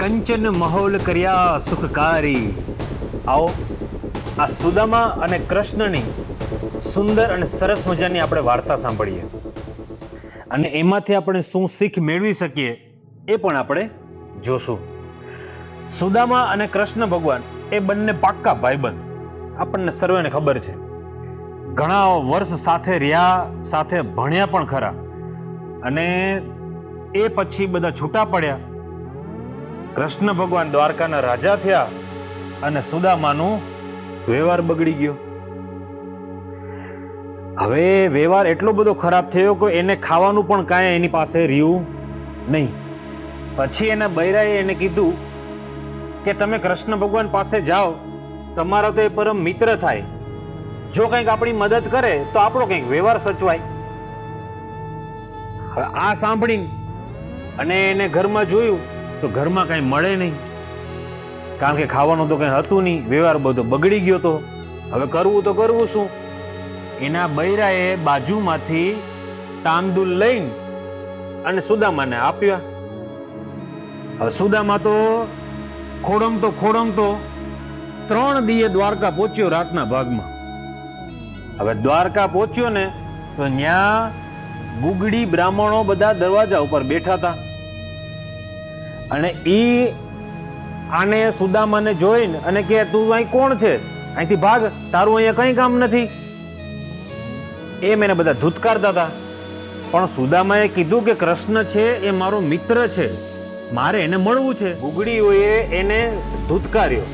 કંચન મહોલ કર્યા સુખકારી. આવો આ સુદામા અને કૃષ્ણની સુંદર અને સરસ મજાની આપણે વાર્તા સાંભળીએ અને એમાંથી આપણે શું શીખ મેળવી શકીએ એ પણ આપણે જોશું. સુદામા અને કૃષ્ણ ભગવાન એ બંને પાક્કા ભાઈબંધ, આપણને સર્વેને ખબર છે. ઘણા વર્ષ સાથે રહ્યા, સાથે ભણ્યા પણ ખરા, અને એ પછી બધા છૂટા પડ્યા. કૃષ્ણ ભગવાન દ્વારકાના રાજા થયા અને સુદામાનો વ્યવહાર બગડી ગયો. હવે વ્યવહાર એટલો બધો ખરાબ થયો કે એને ખાવાનું પણ કાંઈ એની પાસે રહ્યું નહીં. પછી એના બૈરાએ એને કીધું કે તમે કૃષ્ણ ભગવાન પાસે જાઓ, તમારો તો એ પરમ મિત્ર થાય, જો કંઈક આપણી મદદ કરે તો આપણો કંઈક વ્યવહાર સચવાય. હવે આ સાંભળીને અને એને ઘરમાં જોયું તો ઘરમાં કઈ મળે નહીં, કારણ કે ખાવાનું તો કઈ હતું નહીં, વ્યવહાર બધો બગડી ગયો. તો હવે કરવું તો કરવું શું? એના બૈરાએ બાજુમાંથી તાંદુલ લઈને અને સુદામાને આપ્યા. હવે સુદામા તો ખોડમતો 3 દીએ દ્વારકા પહોંચ્યો રાતના ભાગમાં. હવે દ્વારકા પહોંચ્યો ને તો ત્યાં ગુગડી બ્રાહ્મણો બધા દરવાજા ઉપર બેઠા હતા, અને આને સુદામાને જોઈને અને કે તું અહીં કોણ છે, અહીંથી ભાગ, તારું અહીંયા કઈ કામ નથી, એમ એને બધા ધૂતકારતા હતા. પણ સુદામાએ કીધું કે કૃષ્ણ છે એ મારો મિત્ર છે, મારે એને મળવું છે. ગુગડીઓએ એને ધૂતકાર્યો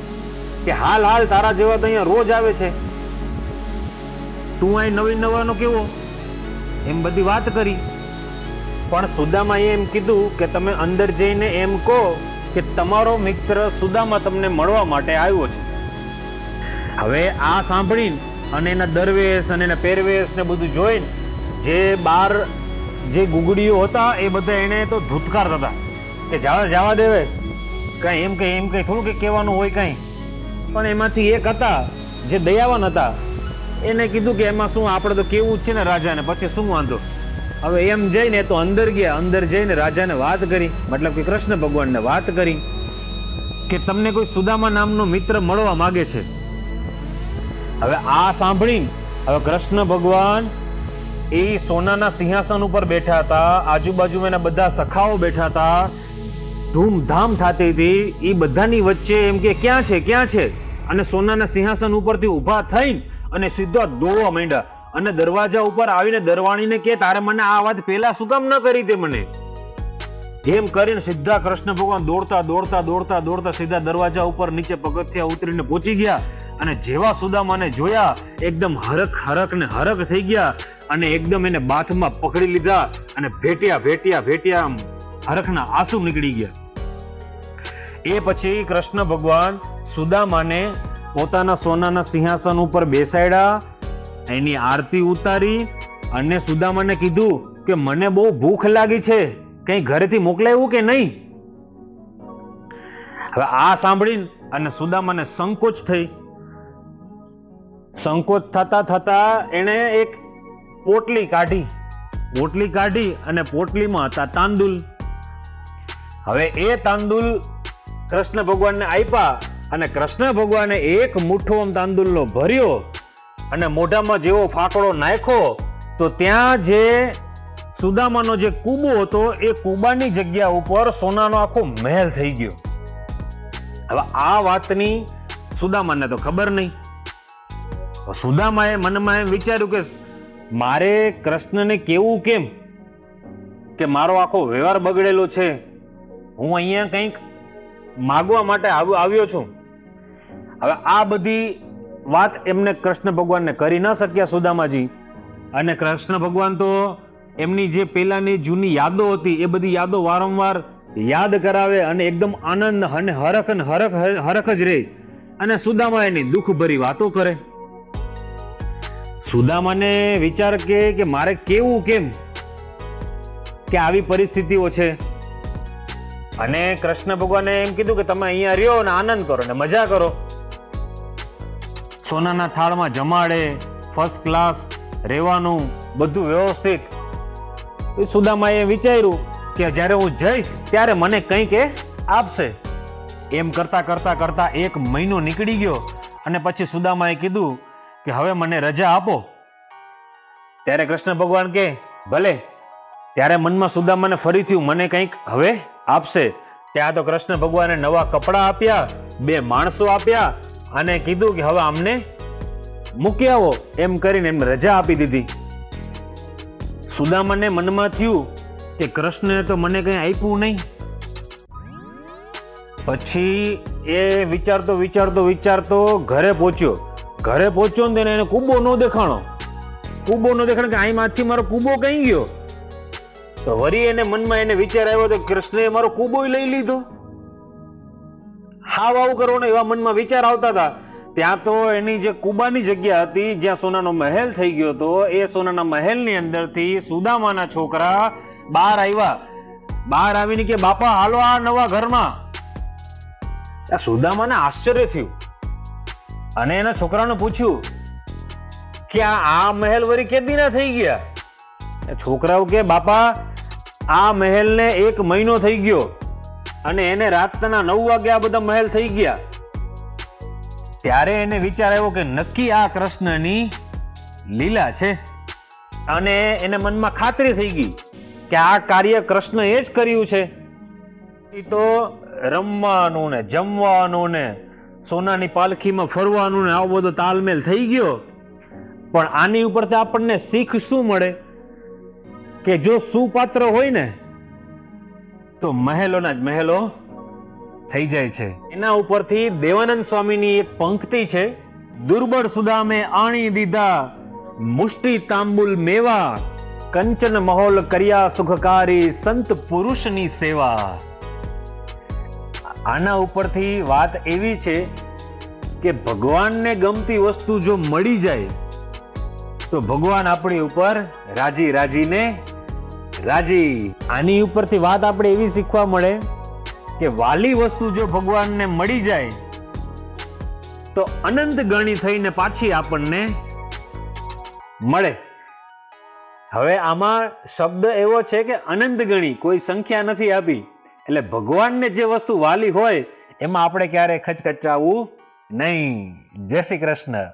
કે હાલ તારા જેવા તો અહીંયા રોજ આવે છે, તું અહીં નવાનો કેવો, એમ બધી વાત કરી. પણ સુદામાએ એમ કીધું કે તમે અંદર જઈને એમ કહો કે તમારો મિત્ર સુદામા તમને મળવા માટે આવ્યો છે. હવે આ સાંભળીને અને એના દરવેશ અને એના પહેરવેશ ને બધું જોઈને જે બાર જે ગુગડીઓ હતા એ બધા એને તો ધૂતકારતા હતા કે જવા દેવે, કઈ એમ કઈ થોડું કઈ કહેવાનું હોય કઈ. પણ એમાંથી એક હતા જે દયાવાન હતા, એને કીધું કે એમાં શું, આપણે તો કેવું જ છે ને રાજાને, પછી શું વાંધો. હવે એમ જઈને તો અંદર ગયા, અંદર જઈને રાજાને વાત કરી, મતલબ કે કૃષ્ણ ભગવાનને વાત કરી કે તમને કોઈ સુદામા નામનો મિત્ર મળવા માંગે છે. હવે આ સાંભળીને હવે કૃષ્ણ ભગવાન એ સોનાના સિંહાસન ઉપર બેઠા હતા, આજુબાજુ એના બધા સખાઓ બેઠા હતા, ધૂમધામ થતી હતી. એ બધાની વચ્ચે એમ કે ક્યાં છે, અને સોનાના સિંહાસન ઉપરથી ઊભા થઈને અને સીધા દોડવા માંડ્યા, અને દરવાજા ઉપર આવીને દરવાણીને કે તારે મને આ વાત પહેલા શું કામ ન કરી તે મને, એમ કરીને સીધા કૃષ્ણ ભગવાન દોડતા સીધા દરવાજા ઉપર નીચે પગથિયા ઉતરીને પહોંચી ગયા. અને જેવા સુદામાને જોયા એકદમ હરખ થઈ ગયા, અને એકદમ એને બાથમાં પકડી લીધા અને ભેટ્યા હરખના આંસુ નીકળી ગયા. એ પછી કૃષ્ણ ભગવાન સુદામાને પોતાના સોનાના સિંહાસન ઉપર બેસાડ્યા, એની આરતી ઉતારી અને સુદામાને કીધું કે મને બહુ ભૂખ લાગી છે, કઈ ઘરેથી મોકલાયું કે નહીં. હવે આ સાંભળીને અને સુદામાને સંકોચ થતા એને એક પોટલી કાઢી અને પોટલીમાં હતા તાંદુલ. હવે એ તાંદુલ કૃષ્ણ ભગવાનને આપ્યા, અને કૃષ્ણ ભગવાને એક મુઠ્ઠો તાંદુલનો ભર્યો અને મોઢામાં જેવો ફાકડો નાખ્યો તો ત્યાં જે સુદામાનો જે કૂબો હતો એ કૂબાની જગ્યા ઉપર સોનાનો આખો મહેલ થઈ ગયો. હવે આ વાતની સુદામાને તો ખબર નહીં. સુદામાએ મનમાં એમ વિચાર્યું કે મારે કૃષ્ણને કેવું કેમ કે મારો આખો વ્યવહાર બગડેલો છે, હું અહીંયા કંઈક માગવા માટે આવ્યો છું. હવે આ બધી વાત એમને કૃષ્ણ ભગવાનને કરી ન શક્યા સુદામાજી. અને કૃષ્ણ ભગવાન તો એમની જે પેલાની જૂની યાદો હતી એ બધી યાદો વારંવાર યાદ કરાવે અને એકદમ આનંદ અને હરખ જ રહે, અને સુદામા એની દુઃખભરી વાતો કરે. સુદામાને વિચાર કે મારે કેવું કેમ કે આવી પરિસ્થિતિઓ છે. અને કૃષ્ણ ભગવાને એમ કીધું કે તમે અહીંયા રહ્યો અને આનંદ કરો ને મજા કરો. સોનાના થાળમાં જમાડે, ફર્સ્ટ ક્લાસ રહેવાનું, બધું વ્યવસ્થિત. સુદામાએ વિચાર્યું કે જ્યારે હું જઈશ ત્યારે મને કંઈક આપશે, એમ કરતા કરતા કરતા 1 મહિનો નીકળી ગયો અને પછી સુદામાએ કીધું કે હવે મને રજા આપો. ત્યારે કૃષ્ણ ભગવાન કે ભલે. ત્યારે મનમાં સુદામાને ફરી થયું મને કંઈક હવે આપશે. ત્યાં તો કૃષ્ણ ભગવાને નવા કપડા આપ્યા, 2 માણસો આપ્યા અને કીધું કે હવે આમને મૂકી આવો. એમ કરીને એમને રજા આપી દીધી. સુદામાને મનમાં થયું કે કૃષ્ણએ તો મને કંઈ આપ્યું નહીં. પછી એ વિચારતો વિચારતો વિચારતો ઘરે પહોંચ્યો ને એને કૂબો ન દેખાણો કે અહીંમાંથી મારો કૂબો કઈ ગયો. તો વળી એને મનમાં એને વિચાર આવ્યો તો કૃષ્ણએ મારો કૂબો લઈ લીધો. હાવ આવું કરવાનો એવા મનમાં વિચાર આવતા હતા. ત્યાં તો એની જે કૂબાની જગ્યા હતી જ્યાં સોનાનો મહેલ થઈ ગયો હતો, એ સોનાના મહેલની અંદરથી સુદામાના છોકરા બહાર આવ્યા. બહાર આવીને કે બાપા હાલો આ નવા ઘરમાં. આ સુદામાને આશ્ચર્ય થયું અને એના છોકરાને પૂછ્યું કે આ મહેલ વળી કેદીના થઈ ગયા? છોકરાઓ કે બાપા આ મહેલને 1 મહિનો થઈ ગયો અને એને રાતના 9 વાગે આ બધા મહેલ થઈ ગયા. ત્યારે એને વિચાર આવ્યો કે નક્કી આ કૃષ્ણની લીલા છે અને એને મનમાં ખાતરી થઈ ગઈ કે આ કાર્ય કૃષ્ણએ જ કર્યું છે. તો રમવાનું ને જમવાનું ને સોનાની પાલખીમાં ફરવાનું ને આવો બધો તાલમેલ થઈ ગયો. પણ આની ઉપરથી આપણને શીખ શું મળે કે જો સુપાત્ર હોય ને તો મહેલોના જ મહેલો થઈ જાય છે. એના ઉપરથી દેવાનંદ સ્વામીની એક પંક્તિ છે, દુર્બળ સુદામે આણી દીધા મુષ્ટિ તાંબુલ મેવા, કંચન મહોલ કર્યા સુખકારી સંત પુરુષની સેવા. આના ઉપરથી વાત એવી છે કે ભગવાનને ગમતી વસ્તુ જો મળી જાય તો ભગવાન આપણી ઉપર રાજીને રાજી. આની ઉપરથી વાત આપણે એવી શીખવા મળે કે વાલી વસ્તુ જો ભગવાનને મળી જાય તો અનંત ગણી થઈને પાછી આપણને મળે. હવે આમાં શબ્દ એવો છે કે અનંત ગણી, કોઈ સંખ્યા નથી આપી. એટલે ભગવાનને જે વસ્તુ વાલી હોય એમાં આપણે ક્યારે ખચખચાવવું નહીં. જય શ્રી કૃષ્ણ.